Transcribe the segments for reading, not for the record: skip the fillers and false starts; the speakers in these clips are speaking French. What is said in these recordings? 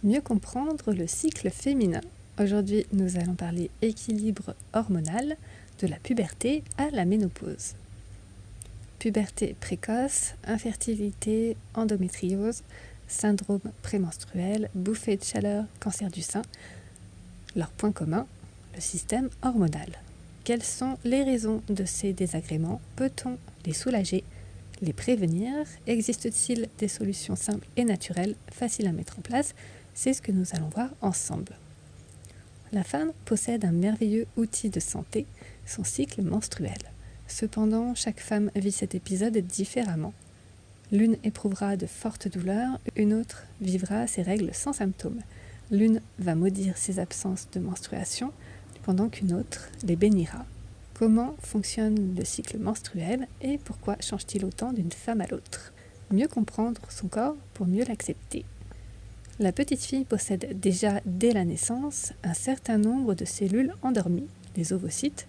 Mieux comprendre le cycle féminin. Aujourd'hui, nous allons parler équilibre hormonal de la puberté à la ménopause. Puberté précoce, infertilité, endométriose, syndrome prémenstruel, bouffée de chaleur, cancer du sein. Leur point commun, le système hormonal. Quelles sont les raisons de ces désagréments? Peut-on les soulager, les prévenir? Existe-t-il des solutions simples et naturelles, faciles à mettre en place? C'est ce que nous allons voir ensemble. La femme possède un merveilleux outil de santé, son cycle menstruel. Cependant, chaque femme vit cet épisode différemment. L'une éprouvera de fortes douleurs, une autre vivra ses règles sans symptômes. L'une va maudire ses absences de menstruation, pendant qu'une autre les bénira. Comment fonctionne le cycle menstruel et pourquoi change-t-il autant d'une femme à l'autre? Mieux comprendre son corps pour mieux l'accepter. La petite fille possède déjà dès la naissance un certain nombre de cellules endormies, les ovocytes,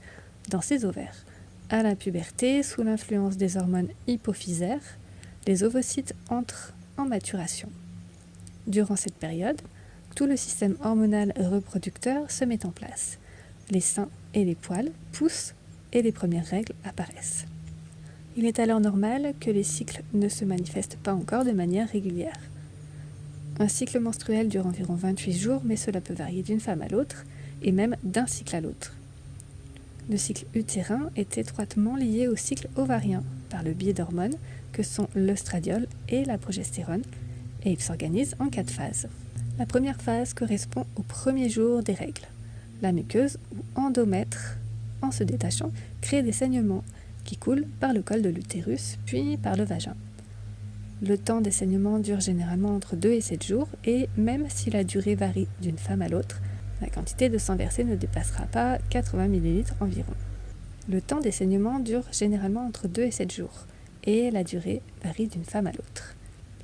dans ses ovaires. À la puberté, sous l'influence des hormones hypophysaires, les ovocytes entrent en maturation. Durant cette période, tout le système hormonal reproducteur se met en place. Les seins et les poils poussent et les premières règles apparaissent. Il est alors normal que les cycles ne se manifestent pas encore de manière régulière. Un cycle menstruel dure environ 28 jours, mais cela peut varier d'une femme à l'autre, et même d'un cycle à l'autre. Le cycle utérin est étroitement lié au cycle ovarien, par le biais d'hormones que sont l'œstradiol et la progestérone, et il s'organise en 4 phases. La première phase correspond au premier jour des règles. La muqueuse ou endomètre, en se détachant, crée des saignements qui coulent par le col de l'utérus, puis par le vagin. Le temps des saignements dure généralement entre 2 et 7 jours et même si la durée varie d'une femme à l'autre, la quantité de sang versé ne dépassera pas 80 ml environ. Le temps des saignements dure généralement entre 2 et 7 jours et la durée varie d'une femme à l'autre.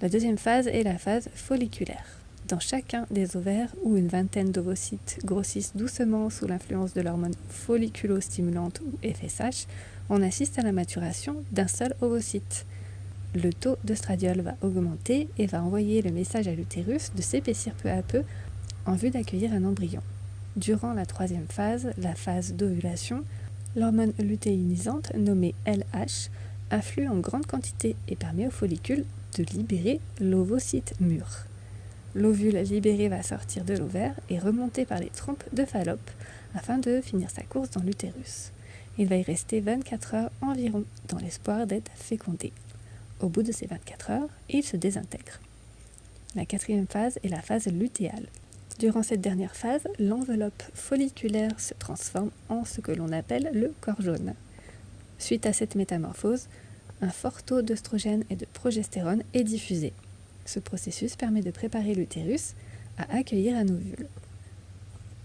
La deuxième phase est la phase folliculaire. Dans chacun des ovaires où une vingtaine d'ovocytes grossissent doucement sous l'influence de l'hormone folliculostimulante ou FSH, on assiste à la maturation d'un seul ovocyte. Le taux d'œstradiol va augmenter et va envoyer le message à l'utérus de s'épaissir peu à peu en vue d'accueillir un embryon. Durant la troisième phase, la phase d'ovulation, l'hormone lutéinisante nommée LH afflue en grande quantité et permet au follicule de libérer l'ovocyte mûr. L'ovule libéré va sortir de l'ovaire et remonter par les trompes de Fallope afin de finir sa course dans l'utérus. Il va y rester 24 heures environ dans l'espoir d'être fécondé. Au bout de ces 24 heures, il se désintègre. La quatrième phase est la phase lutéale. Durant cette dernière phase, l'enveloppe folliculaire se transforme en ce que l'on appelle le corps jaune. Suite à cette métamorphose, un fort taux d'œstrogène et de progestérone est diffusé. Ce processus permet de préparer l'utérus à accueillir un ovule.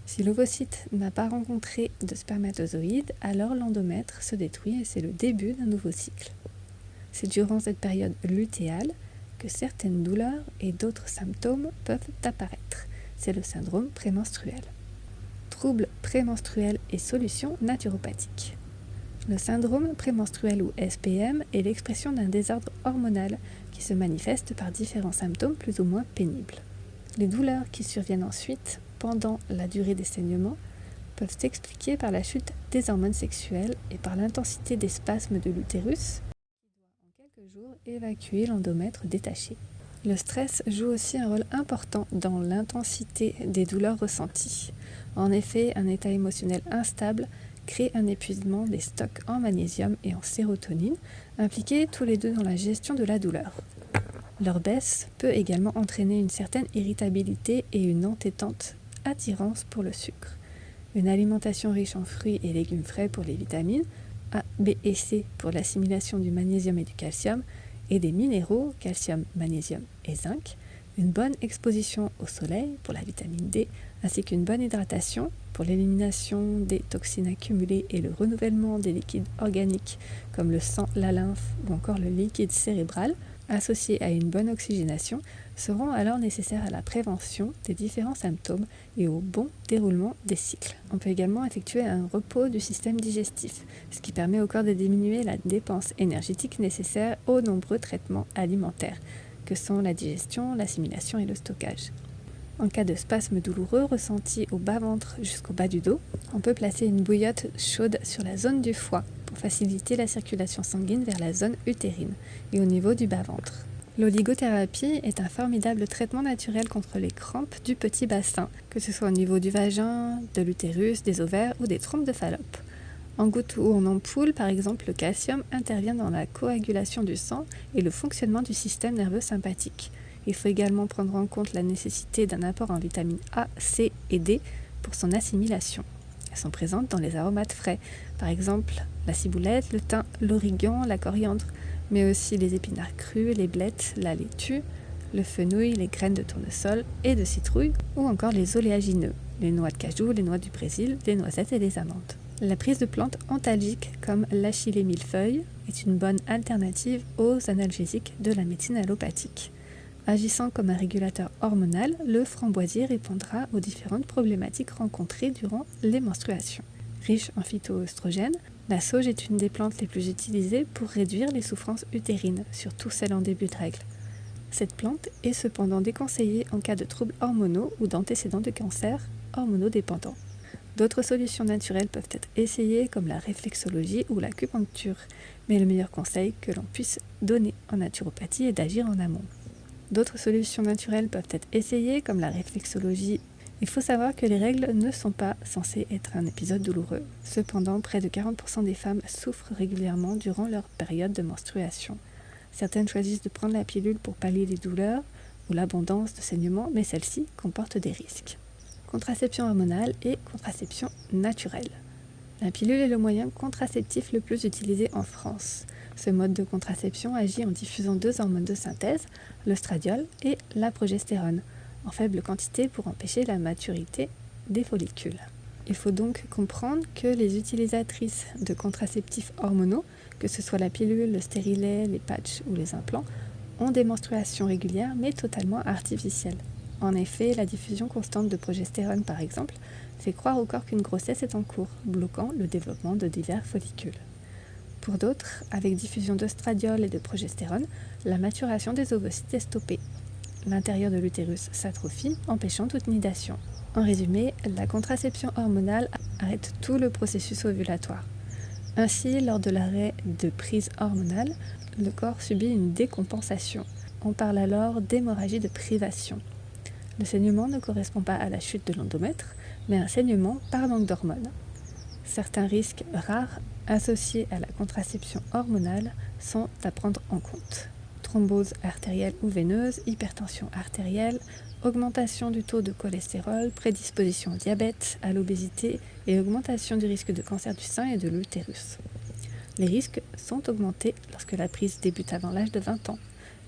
Si l'ovocyte n'a pas rencontré de spermatozoïdes, alors l'endomètre se détruit et c'est le début d'un nouveau cycle. C'est durant cette période lutéale que certaines douleurs et d'autres symptômes peuvent apparaître. C'est le syndrome prémenstruel. Troubles prémenstruels et solutions naturopathiques. Le syndrome prémenstruel ou SPM est l'expression d'un désordre hormonal qui se manifeste par différents symptômes plus ou moins pénibles. Les douleurs qui surviennent ensuite, pendant la durée des saignements, peuvent s'expliquer par la chute des hormones sexuelles et par l'intensité des spasmes de l'utérus, jours évacuer l'endomètre détaché. Le stress joue aussi un rôle important dans l'intensité des douleurs ressenties. En effet, un état émotionnel instable crée un épuisement des stocks en magnésium et en sérotonine, impliqués tous les deux dans la gestion de la douleur. Leur baisse peut également entraîner une certaine irritabilité et une entêtante attirance pour le sucre. Une alimentation riche en fruits et légumes frais pour les vitamines, A, B et C pour l'assimilation du magnésium et du calcium, et des minéraux, calcium, magnésium et zinc, une bonne exposition au soleil pour la vitamine D, ainsi qu'une bonne hydratation pour l'élimination des toxines accumulées et le renouvellement des liquides organiques comme le sang, la lymphe ou encore le liquide cérébral, associés à une bonne oxygénation, seront alors nécessaires à la prévention des différents symptômes et au bon déroulement des cycles. On peut également effectuer un repos du système digestif, ce qui permet au corps de diminuer la dépense énergétique nécessaire aux nombreux traitements alimentaires, que sont la digestion, l'assimilation et le stockage. En cas de spasme douloureux ressenti au bas-ventre jusqu'au bas du dos, on peut placer une bouillotte chaude sur la zone du foie pour faciliter la circulation sanguine vers la zone utérine et au niveau du bas-ventre. L'oligothérapie est un formidable traitement naturel contre les crampes du petit bassin, que ce soit au niveau du vagin, de l'utérus, des ovaires ou des trompes de Fallope. En gouttes ou en ampoule, par exemple, le calcium intervient dans la coagulation du sang et le fonctionnement du système nerveux sympathique. Il faut également prendre en compte la nécessité d'un apport en vitamines A, C et D pour son assimilation. Elles sont présentes dans les aromates frais, par exemple la ciboulette, le thym, l'origan, la coriandre, mais aussi les épinards crus, les blettes, la laitue, le fenouil, les graines de tournesol et de citrouille, ou encore les oléagineux, les noix de cajou, les noix du Brésil, les noisettes et les amandes. La prise de plantes antalgiques comme l'achillée millefeuille est une bonne alternative aux analgésiques de la médecine allopathique. Agissant comme un régulateur hormonal, le framboisier répondra aux différentes problématiques rencontrées durant les menstruations. Riche en phytoœstrogènes, la sauge est une des plantes les plus utilisées pour réduire les souffrances utérines, surtout celles en début de règles. Cette plante est cependant déconseillée en cas de troubles hormonaux ou d'antécédents de cancer hormonodépendants. D'autres solutions naturelles peuvent être essayées comme la réflexologie ou l'acupuncture, mais le meilleur conseil que l'on puisse donner en naturopathie est d'agir en amont. D'autres solutions naturelles peuvent être essayées comme la réflexologie. Il faut savoir que les règles ne sont pas censées être un épisode douloureux. Cependant, près de 40% des femmes souffrent régulièrement durant leur période de menstruation. Certaines choisissent de prendre la pilule pour pallier les douleurs ou l'abondance de saignements, mais celle-ci comporte des risques. Contraception hormonale et contraception naturelle. La pilule est le moyen contraceptif le plus utilisé en France. Ce mode de contraception agit en diffusant deux hormones de synthèse, l'œstradiol et la progestérone, en faible quantité pour empêcher la maturité des follicules. Il faut donc comprendre que les utilisatrices de contraceptifs hormonaux, que ce soit la pilule, le stérilet, les patchs ou les implants, ont des menstruations régulières mais totalement artificielles. En effet, la diffusion constante de progestérone, par exemple, fait croire au corps qu'une grossesse est en cours, bloquant le développement de divers follicules. Pour d'autres, avec diffusion d'œstradiol et de progestérone, la maturation des ovocytes est stoppée. L'intérieur de l'utérus s'atrophie, empêchant toute nidation. En résumé, la contraception hormonale arrête tout le processus ovulatoire. Ainsi, lors de l'arrêt de prise hormonale, le corps subit une décompensation. On parle alors d'hémorragie de privation. Le saignement ne correspond pas à la chute de l'endomètre, mais à un saignement par manque d'hormones. Certains risques rares associés à la contraception hormonale sont à prendre en compte. Thrombose artérielle ou veineuse, hypertension artérielle, augmentation du taux de cholestérol, prédisposition au diabète, à l'obésité et augmentation du risque de cancer du sein et de l'utérus. Les risques sont augmentés lorsque la prise débute avant l'âge de 20 ans,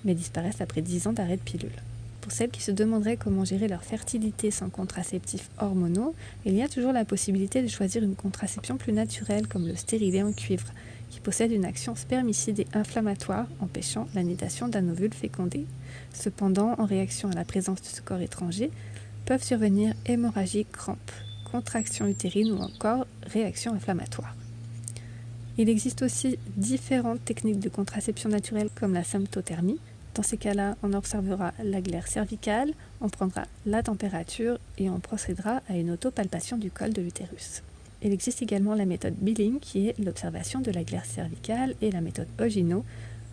mais disparaissent après 10 ans d'arrêt de pilule. Pour celles qui se demanderaient comment gérer leur fertilité sans contraceptifs hormonaux, il y a toujours la possibilité de choisir une contraception plus naturelle comme le stérilet en cuivre, qui possède une action spermicide et inflammatoire empêchant la nidation d'un ovule fécondé. Cependant, en réaction à la présence de ce corps étranger, peuvent survenir hémorragie, crampes, contraction utérine ou encore réaction inflammatoire. Il existe aussi différentes techniques de contraception naturelle comme la symptothermie. Dans ces cas-là, on observera la glaire cervicale, on prendra la température et on procédera à une autopalpation du col de l'utérus. Il existe également la méthode Billing qui est l'observation de la glaire cervicale et la méthode Ogino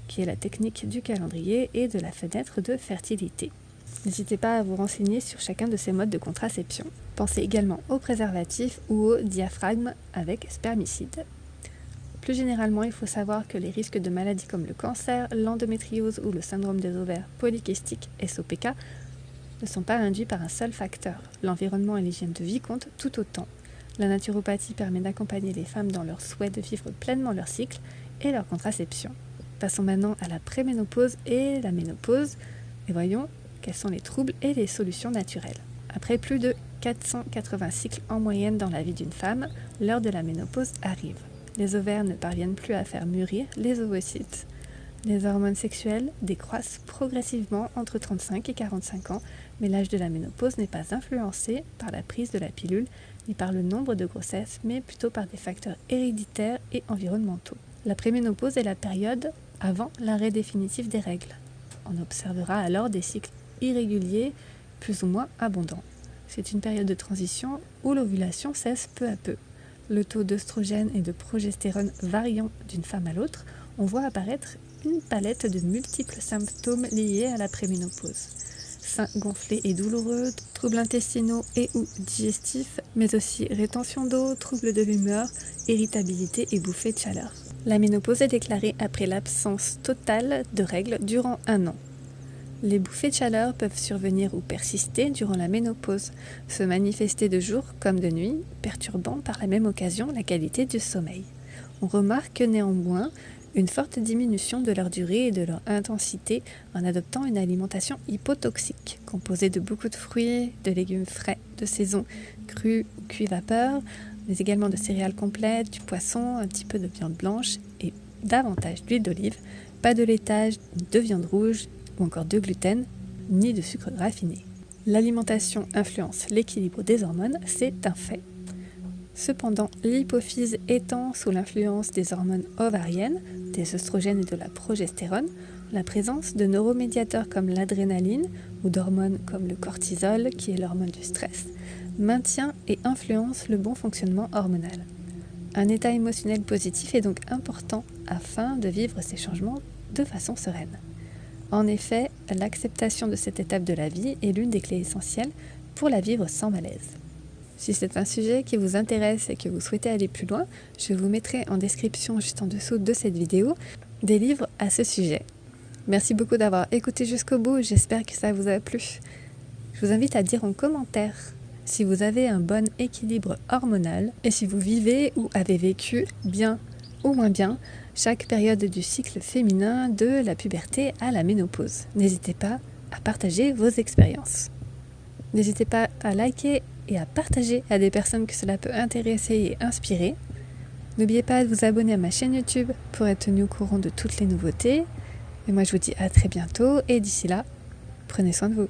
qui est la technique du calendrier et de la fenêtre de fertilité. N'hésitez pas à vous renseigner sur chacun de ces modes de contraception. Pensez également au préservatif ou au diaphragme avec spermicide. Plus généralement, il faut savoir que les risques de maladies comme le cancer, l'endométriose ou le syndrome des ovaires polykystiques SOPK ne sont pas induits par un seul facteur. L'environnement et l'hygiène de vie comptent tout autant. La naturopathie permet d'accompagner les femmes dans leur souhait de vivre pleinement leur cycle et leur contraception. Passons maintenant à la préménopause et la ménopause et voyons quels sont les troubles et les solutions naturelles. Après plus de 480 cycles en moyenne dans la vie d'une femme, l'heure de la ménopause arrive. Les ovaires ne parviennent plus à faire mûrir les ovocytes. Les hormones sexuelles décroissent progressivement entre 35 et 45 ans, mais l'âge de la ménopause n'est pas influencé par la prise de la pilule ni par le nombre de grossesses, mais plutôt par des facteurs héréditaires et environnementaux. La préménopause est la période avant l'arrêt définitif des règles. On observera alors des cycles irréguliers plus ou moins abondant. C'est une période de transition où l'ovulation cesse peu à peu. Le taux d'œstrogène et de progestérone variant d'une femme à l'autre, on voit apparaître une palette de multiples symptômes liés à la préménopause. Seins gonflés et douloureux, troubles intestinaux et ou digestifs, mais aussi rétention d'eau, troubles de l'humeur, irritabilité et bouffées de chaleur. La ménopause est déclarée après l'absence totale de règles durant 1 an. Les bouffées de chaleur peuvent survenir ou persister durant la ménopause, se manifester de jour comme de nuit, perturbant par la même occasion la qualité du sommeil. On remarque néanmoins une forte diminution de leur durée et de leur intensité en adoptant une alimentation hypotoxique, composée de beaucoup de fruits, de légumes frais de saison, crus ou cuits vapeur, mais également de céréales complètes, du poisson, un petit peu de viande blanche et davantage d'huile d'olive, pas de laitage, de viande rouge ou encore de gluten, ni de sucre raffiné. L'alimentation influence l'équilibre des hormones, c'est un fait. Cependant, l'hypophyse étant sous l'influence des hormones ovariennes, des œstrogènes et de la progestérone, la présence de neuromédiateurs comme l'adrénaline ou d'hormones comme le cortisol, qui est l'hormone du stress, maintient et influence le bon fonctionnement hormonal. Un état émotionnel positif est donc important afin de vivre ces changements de façon sereine. En effet, l'acceptation de cette étape de la vie est l'une des clés essentielles pour la vivre sans malaise. Si c'est un sujet qui vous intéresse et que vous souhaitez aller plus loin, je vous mettrai en description juste en dessous de cette vidéo des livres à ce sujet. Merci beaucoup d'avoir écouté jusqu'au bout, j'espère que ça vous a plu. Je vous invite à dire en commentaire si vous avez un bon équilibre hormonal et si vous vivez ou avez vécu bien ou moins bien chaque période du cycle féminin de la puberté à la ménopause. N'hésitez pas à partager vos expériences. N'hésitez pas à liker et à partager à des personnes que cela peut intéresser et inspirer. N'oubliez pas de vous abonner à ma chaîne YouTube pour être tenu au courant de toutes les nouveautés. Et moi je vous dis à très bientôt et d'ici là, prenez soin de vous.